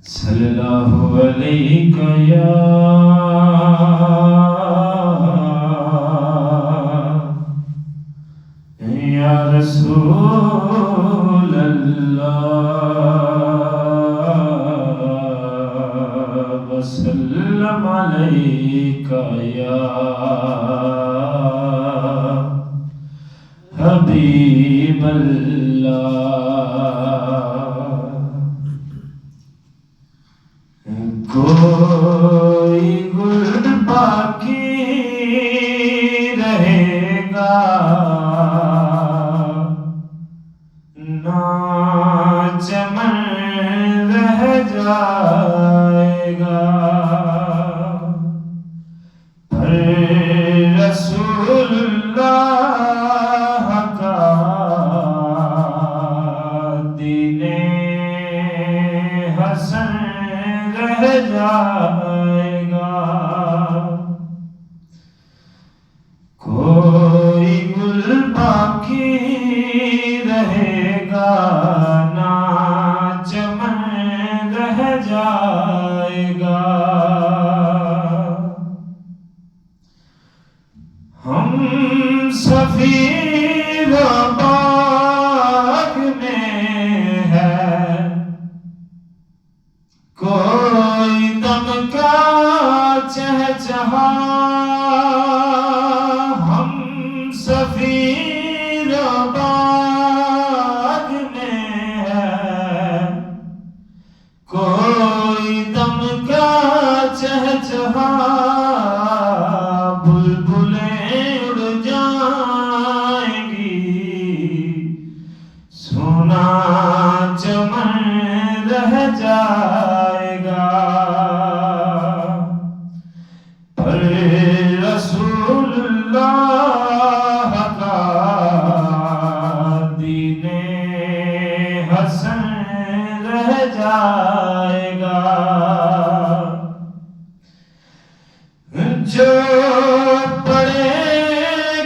صلی اللہ علیہ یا رسول اللہ وسلم علیک یا حبیب اللہ. کوئی گل باقی رہے گا نہ چمن رہ جائے گا، پر رسول اللہ کا دین حسن رہ جائے گا. کوئی گل باقی رہے گا نہ چمن رہ جائے گا. ہم سفیر باغ میں ہے، کوئی دم کا چہچہا. ہم سفیر باغ میں ہے، کوئی دم کا چہچہا. بلبلیں اڑ جائیں گی، سونا چمن رہ جائے گا، پر رسول اللہ کا دین حسن رہ جائے گا. جو پڑھے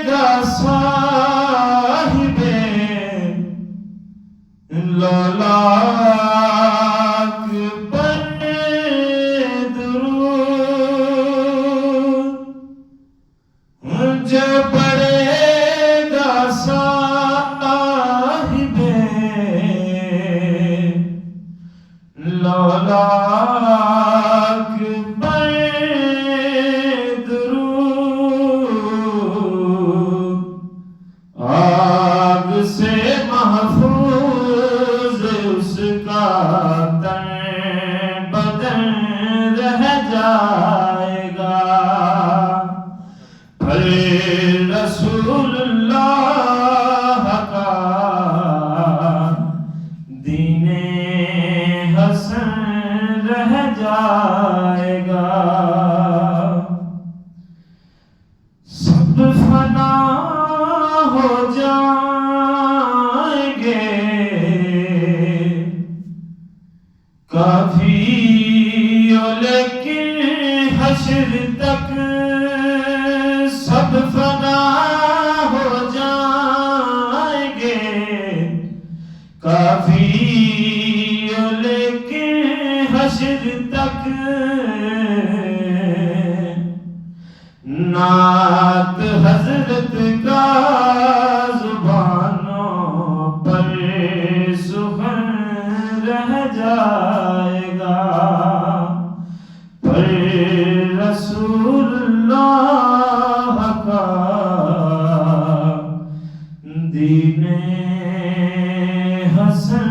گا صاحب لولاک پر درود، جو پڑھے گا صاحب لولاک پر درود، آگ سے محفوظ اس کا تن بدن رہ جائے گا، پر رسول اللہ کا دین حسن رہ جائے گا. سب فنا ہو جائیں گے، کافی لیکن حشر تک سب فنا ہو جائیں گے. کافی لیکن حشر تک نعت حضرت کا زبانوں پر سخن رہ جائے گا، پر رسول اللہ کا دین حسن